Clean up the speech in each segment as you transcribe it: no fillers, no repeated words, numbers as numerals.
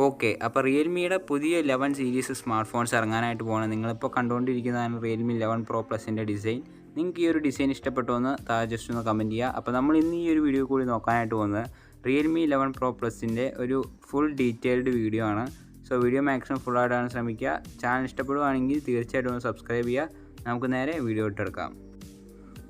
Okay, അപ്പോൾ റിയൽമിയുടെ പുതിയ 11 series smart phones ഇറങ്ങാനായിട്ട് പോകണം. നിങ്ങളിപ്പോൾ കണ്ടുകൊണ്ടിരിക്കുന്നതാണ് റിയൽമി 11 പ്രോ പ്ലസിൻ്റെ ഡിസൈൻ. നിങ്ങൾക്ക് ഈ ഒരു ഡിസൈൻ ഇഷ്ടപ്പെട്ടോ എന്ന് താഴെ ജസ്റ്റ് ഒന്ന് കമൻറ്റ് ചെയ്യുക. അപ്പോൾ നമ്മൾ ഇന്ന് ഈ ഒരു വീഡിയോ കൂടി നോക്കാനായിട്ട് പോകുന്നത് റിയൽമി 11 പ്രോ പ്ലസിൻ്റെ ഒരു ഫുൾ ഡീറ്റെയിൽഡ് വീഡിയോ ആണ്. സോ വീഡിയോ മാക്സിമം ഫുൾ ആയിട്ടാണ് ശ്രമിക്കുക. ചാനൽ ഇഷ്ടപ്പെടുകയാണെങ്കിൽ തീർച്ചയായിട്ടും ഒന്ന് സബ്സ്ക്രൈബ് ചെയ്യുക. നമുക്ക് നേരെ വീഡിയോ ഇട്ടെടുക്കാം.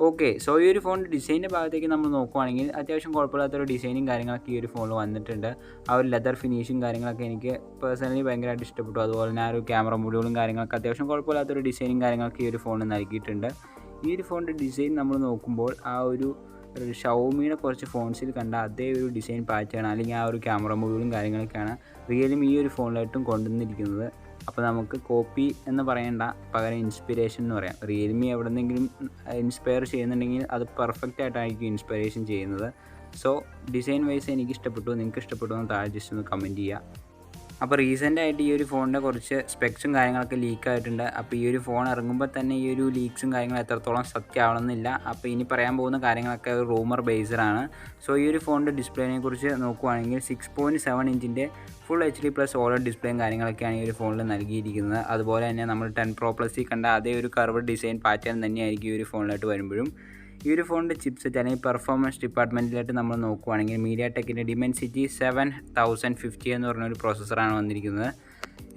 ഓക്കെ, സോ ഈ ഒരു ഫോണിൻ്റെ ഡിസൈനിൻ്റെ ഭാഗത്തേക്ക് നമ്മൾ നോക്കുവാണെങ്കിൽ അത്യാവശ്യം കുഴപ്പമില്ലാത്തൊരു ഡിസൈനും കാര്യങ്ങളൊക്കെ ഈ ഒരു ഫോണിൽ വന്നിട്ടുണ്ട്. ആ ഒരു ലെതർ ഫിനിഷും കാര്യങ്ങളൊക്കെ എനിക്ക് പേഴ്സണലി ഭയങ്കരമായിട്ട് ഇഷ്ടപ്പെട്ടു. അതുപോലെ തന്നെ ആ ഒരു ക്യാമറ മൊഡ്യൂളും കാര്യങ്ങളൊക്കെ അത്യാവശ്യം കുഴപ്പമില്ലാത്തൊരു ഡിസൈനും കാര്യങ്ങളൊക്കെ ഈ ഒരു ഫോണിൽ നൽകിയിട്ടുണ്ട്. ഈ ഒരു ഫോണിൻ്റെ ഡിസൈൻ നമ്മൾ നോക്കുമ്പോൾ ആ ഒരു ഷവോമിയുടെ കുറച്ച് ഫോൺസിൽ കണ്ട അതേ ഒരു ഡിസൈൻ പാറ്റേൺ അല്ലെങ്കിൽ ആ ഒരു ക്യാമറ മൊഡ്യൂളും കാര്യങ്ങളൊക്കെയാണ് റിയൽമി ഈ ഒരു ഫോണിലായിട്ടും കൊണ്ടുവന്നിരിക്കുന്നത്. അപ്പോൾ നമുക്ക് കോപ്പി എന്ന് പറയേണ്ട, പകരം ഇൻസ്പിറേഷൻ എന്ന് പറയാം. റിയൽമി എവിടെ നിന്നെങ്കിലും ഇൻസ്പയർ ചെയ്യുന്നുണ്ടെങ്കിൽ അത് പെർഫെക്റ്റ് ആയിട്ടായിരിക്കും ഇൻസ്പിറേഷൻ ചെയ്യുന്നത്. സോ ഡിസൈൻ വൈസ് എനിക്ക് ഇഷ്ടപ്പെട്ടു, നിങ്ങൾക്ക് ഇഷ്ടപ്പെട്ടു എന്ന് താഴെ ജസ്റ്റ് ഒന്ന് കമൻറ്റ് ചെയ്യുക. അപ്പോൾ റീസെൻ്റായിട്ട് ഈ ഒരു ഫോണിൻ്റെ കുറച്ച് സ്പെക്സും കാര്യങ്ങളൊക്കെ ലീക്ക് ആയിട്ടുണ്ട്. അപ്പോൾ ഈ ഒരു ഫോൺ ഇറങ്ങുമ്പോൾ തന്നെ ഈ ഒരു ലീക്സും കാര്യങ്ങളും എത്രത്തോളം സത്യമാവണമെന്നില്ല. അപ്പോൾ ഇനി പറയാൻ പോകുന്ന കാര്യങ്ങളൊക്കെ റൂമർ ബേസ്ഡാണ്. സോ ഈ ഒരു ഫോണിൻ്റെ ഡിസ്പ്ലേനെ കുറിച്ച് നോക്കുവാണെങ്കിൽ 6.7 ഇഞ്ചിൻ്റെ ഫുൾ HD+ OLED ഡിസ്പ്ലേയും കാര്യങ്ങളൊക്കെയാണ് ഈ ഒരു ഫോണിൽ നൽകിയിരിക്കുന്നത്. അതുപോലെ തന്നെ നമ്മൾ 10 Pro Plusൽ കണ്ട അതേ ഒരു കർവ് ഡിസൈൻ പാറ്റേൺ തന്നെയായിരിക്കും ഈ ഒരു ഫോണിലായിട്ട് വരുമ്പോഴും. ഈ ഒരു ഫോണിൻ്റെ ചിപ്സെറ്റ് അല്ലെങ്കിൽ പെർഫോമൻസ് ഡിപ്പാർട്ട്മെൻറ്റിലായിട്ട് നമ്മൾ നോക്കുവാണെങ്കിൽ MediaTekൻ്റെ Dimensity 7050 എന്ന് പറഞ്ഞൊരു പ്രോസസ്സറാണ് വന്നിരിക്കുന്നത്.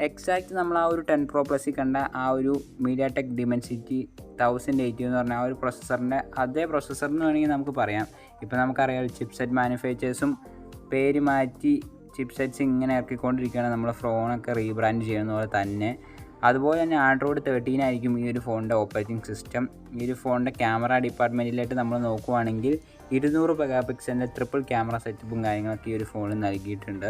എക്സാക്റ്റ് നമ്മൾ ആ ഒരു 10 Pro Plusൽ കണ്ട ആ ഒരു MediaTek Dimensity 1080 എന്ന് പറഞ്ഞ ആ ഒരു പ്രോസസ്സറിൻ്റെ അതേ പ്രോസസ്സർ എന്ന് വേണമെങ്കിൽ നമുക്ക് പറയാം. ഇപ്പോൾ നമുക്കറിയാം ചിപ്സെറ്റ് മാനുഫാക്ചേഴ്സും പേര് മാറ്റി ചിപ്സെറ്റ്സ് ഇങ്ങനെ ഇറക്കിക്കൊണ്ടിരിക്കുകയാണ്. നമ്മുടെ ഫോണൊക്കെ റീബ്രാൻഡ് ചെയ്യുന്ന പോലെ തന്നെ. അതുപോലെ തന്നെ Android 13 ആയിരിക്കും ഈ ഒരു ഫോണിൻ്റെ ഓപ്പറേറ്റിംഗ് സിസ്റ്റം. ഈ ഒരു ഫോണിൻ്റെ ക്യാമറ ഡിപ്പാർട്ട്മെൻറ്റിലായിട്ട് നമ്മൾ നോക്കുവാണെങ്കിൽ 200 മെഗാപിക്സലിൻ്റെ ട്രിപ്പിൾ ക്യാമറ സെറ്റപ്പും കാര്യങ്ങളൊക്കെ ഈ ഒരു ഫോണിൽ നൽകിയിട്ടുണ്ട്.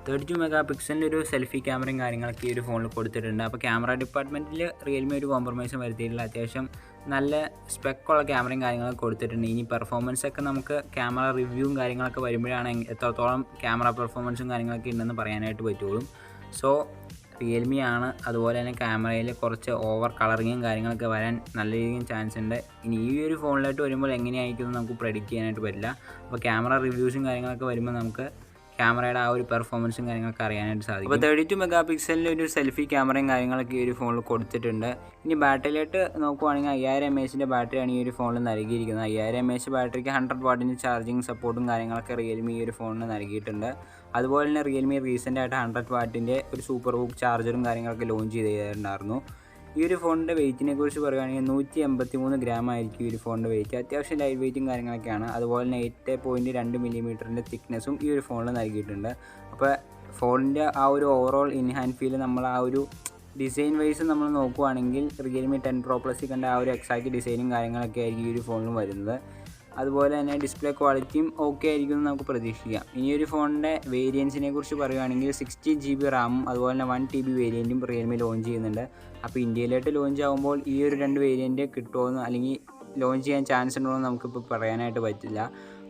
32 മെഗാപിക്സലിൻ്റെ ഒരു സെൽഫി ക്യാമറയും കാര്യങ്ങളൊക്കെ ഈ ഒരു ഫോണിൽ കൊടുത്തിട്ടുണ്ട്. അപ്പോൾ ക്യാമറ ഡിപ്പാർട്ട്മെൻറ്റിൽ റിയൽമി ഒരു കോംപ്രമൈസും വരുത്തിയിട്ടില്ല. അത്യാവശ്യം നല്ല സ്പെക്കുള്ള ക്യാമറയും കാര്യങ്ങളൊക്കെ കൊടുത്തിട്ടുണ്ട്. ഇനി പെർഫോമൻസൊക്കെ നമുക്ക് ക്യാമറ റിവ്യൂവും കാര്യങ്ങളൊക്കെ വരുമ്പോഴാണ് എത്രത്തോളം ക്യാമറ പെർഫോമൻസും കാര്യങ്ങളൊക്കെ ഉണ്ടെന്ന് പറയാനായിട്ട് പറ്റുള്ളൂ. സോ റിയൽമി ആണ്. അതുപോലെ തന്നെ ക്യാമറയിൽ കുറച്ച് ഓവർ കളറിങ്ങും കാര്യങ്ങളൊക്കെ വരാൻ നല്ല രീതിയിൽ ചാൻസ് ഉണ്ട്. ഇനി ഈ ഒരു ഫോണിലായിട്ട് വരുമ്പോൾ എങ്ങനെയായിരിക്കും നമുക്ക് പ്രെഡിക്റ്റ് ചെയ്യാനായിട്ട് പറ്റില്ല. അപ്പോൾ ക്യാമറ റിവ്യൂസും കാര്യങ്ങളൊക്കെ വരുമ്പോൾ നമുക്ക് ക്യാമറയുടെ ആ ഒരു പെർഫോമൻസും കാര്യങ്ങളൊക്കെ അറിയാനായിട്ട് സാധിക്കും. അപ്പോൾ 32 മെഗാപിക്സലിൻ്റെ ഒരു സെൽഫി ക്യാമറയും കാര്യങ്ങളൊക്കെ ഈ ഒരു ഫോണിൽ കൊടുത്തിട്ടുണ്ട്. ഇനി ബാറ്ററിയിലായിട്ട് നോക്കുവാണെങ്കിൽ 5000 mAh ബാറ്ററിയാണ് ഈ ഒരു ഫോണിൽ നൽകിയിരിക്കുന്നത്. 5000 mAh ബാറ്ററിക്ക് 100 വാട്ടിൻ്റെ ചാർജിങ് സപ്പോർട്ടും കാര്യങ്ങളൊക്കെ റിയൽമി ഈ ഒരു ഫോണിന് നൽകിയിട്ടുണ്ട്. അതുപോലെ തന്നെ റിയൽമി റീസെൻ്റായിട്ട് 100 വാട്ടിൻ്റെ ഒരു സൂപ്പർ ഹൂക്ക് ചാർജറും കാര്യങ്ങളൊക്കെ ലോഞ്ച് ചെയ്തിട്ടുണ്ടായിരുന്നു. ഈ ഒരു ഫോണിൻ്റെ വെയിറ്റിനെ കുറിച്ച് പറയുകയാണെങ്കിൽ 183 ഗ്രാം ആയിരിക്കും ഈ ഒരു ഫോണിൻ്റെ വെയിറ്റ്. അത്യാവശ്യം ലൈറ്റ് വെയിറ്റും കാര്യങ്ങളൊക്കെയാണ്. അതുപോലെ തന്നെ 8.2 മില്ലിമീറ്ററിൻ്റെ തിക്നെസ്സും ഈ ഒരു ഫോണിൽ നൽകിയിട്ടുണ്ട്. അപ്പോൾ ഫോണിൻ്റെ ആ ഒരു ഓവറോൾ ഇൻ ഹാൻഡ് ഫീൽ നമ്മൾ ആ ഒരു ഡിസൈൻ വൈസ് നമ്മൾ നോക്കുവാണെങ്കിൽ റിയൽമി 10 Pro Plusൽ കണ്ട ആ ഒരു എക്സാക്റ്റ് ഡിസൈനും കാര്യങ്ങളൊക്കെ ആയിരിക്കും ഈ ഒരു ഫോണിലും വരുന്നത്. അതുപോലെ തന്നെ ഡിസ്പ്ലേ ക്വാളിറ്റിയും ഓക്കെ ആയിരിക്കും എന്ന് നമുക്ക് പ്രതീക്ഷിക്കാം. ഇനിയൊരു ഫോണിൻ്റെ വേരിയൻസിനെ കുറിച്ച് പറയുകയാണെങ്കിൽ 16GB റാമും അതുപോലെ തന്നെ 1TB വേരിയൻറ്റും റിയൽമി ലോഞ്ച് ചെയ്യുന്നുണ്ട്. അപ്പോൾ ഇന്ത്യയിലായിട്ട് ലോഞ്ച് ആകുമ്പോൾ ഈ ഒരു 2 വേരിയൻറ്റ് കിട്ടുമോ അല്ലെങ്കിൽ ലോഞ്ച് ചെയ്യാൻ ചാൻസ് ഉണ്ടോ എന്ന് നമുക്കിപ്പോൾ പറയാനായിട്ട് പറ്റില്ല.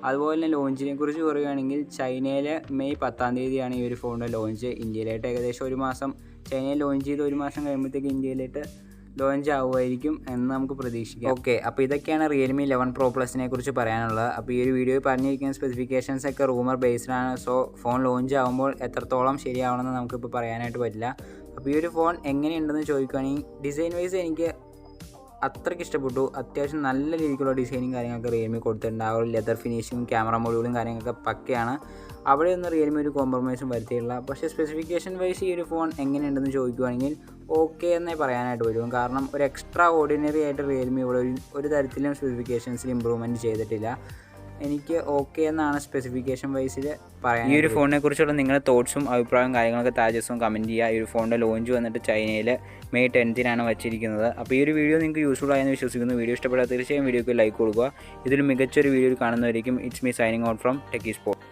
അതുപോലെ തന്നെ ലോഞ്ചിനെ കുറിച്ച് പറയുകയാണെങ്കിൽ ചൈനയിൽ മെയ് 10 ഈ ഒരു ഫോണിൻ്റെ ലോഞ്ച്. ഇന്ത്യയിലായിട്ട് ഏകദേശം ഒരു മാസം, ചൈനയിൽ ലോഞ്ച് ചെയ്ത് ഒരു മാസം കഴിയുമ്പോഴത്തേക്ക് ഇന്ത്യയിലായിട്ട് ലോഞ്ച് ആവുമായിരിക്കും എന്ന് നമുക്ക് പ്രതീക്ഷിക്കാം. ഓക്കെ, അപ്പോൾ ഇതൊക്കെയാണ് റിയൽമി 11 Pro Plusനെ കുറിച്ച് പറയാനുള്ളത്. അപ്പോൾ ഈ ഒരു വീഡിയോയിൽ പറഞ്ഞിരിക്കുന്ന സ്പെസിഫിക്കേഷൻസ് ഒക്കെ റൂമർ ബേസ്ഡാണ്. സോ ഫോൺ ലോഞ്ച് ആകുമ്പോൾ എത്രത്തോളം ശരിയാവണമെന്ന് നമുക്കിപ്പോൾ പറയാനായിട്ട് പറ്റില്ല. അപ്പോൾ ഈ ഒരു ഫോൺ എങ്ങനെയുണ്ടെന്ന് ചോദിക്കുകയാണെങ്കിൽ ഡിസൈൻ വൈസ് എനിക്ക് അത്രയ്ക്ക് ഇഷ്ടപ്പെട്ടു. അത്യാവശ്യം നല്ല രീതിക്കുള്ള ഡിസൈനും കാര്യങ്ങളൊക്കെ റിയൽമി കൊടുത്തിട്ടുണ്ട്. ആ ഒരു ലെതർ ഫിനിഷിങ്ങും ക്യാമറ മൊഡ്യൂളും കാര്യങ്ങളൊക്കെ പക്കയാണ്. അവിടെയൊന്നും റിയൽമി ഒരു കോംപ്രമൈസും വരുത്തിയിട്ടില്ല. പക്ഷേ സ്പെസിഫിക്കേഷൻ വൈസ് ഈ ഒരു ഫോൺ എങ്ങനെയുണ്ടെന്ന് ചോദിക്കുകയാണെങ്കിൽ ഓക്കെ എന്നേ പറയാനായിട്ട് വരും. കാരണം ഒരു എക്സ്ട്രാ ഓർഡിനറി ആയിട്ട് റിയൽമി ഇവിടെ ഒരു തരത്തിലും സ്പെസിഫിക്കേഷൻസിൽ ഇമ്പ്രൂവ്മെൻറ്റ് ചെയ്തിട്ടില്ല. എനിക്ക് ഓക്കെ എന്നാണ് സ്പെസിഫിക്കേഷൻ വൈസിൽ പറയാൻ. ഈ ഒരു ഫോണിനെ കുറിച്ചുള്ള നിങ്ങളുടെ തോട്ട്സും അഭിപ്രായവും കാര്യങ്ങളൊക്കെ താജസും കമൻറ്റ് ചെയ്യുക. ഈ ഒരു ഫോണിൻ്റെ ലോഞ്ച് വന്നിട്ട് ചൈനയിൽ മെയ് 10 വച്ചിരിക്കുന്നത്. അപ്പോൾ ഈ ഒരു വീഡിയോ നിങ്ങൾക്ക് യൂസ്ഫുൾ ആയെന്ന് വിശ്വസിക്കുന്നു. വീഡിയോ ഇഷ്ടപ്പെട്ടാൽ തീർച്ചയായും വീഡിയോക്ക് ലൈക്ക് കൊടുക്കുക. ഇതിൽ മികച്ചൊരു വീഡിയോ കാണുന്നവരായിരിക്കും. It's me signing out from techie sport.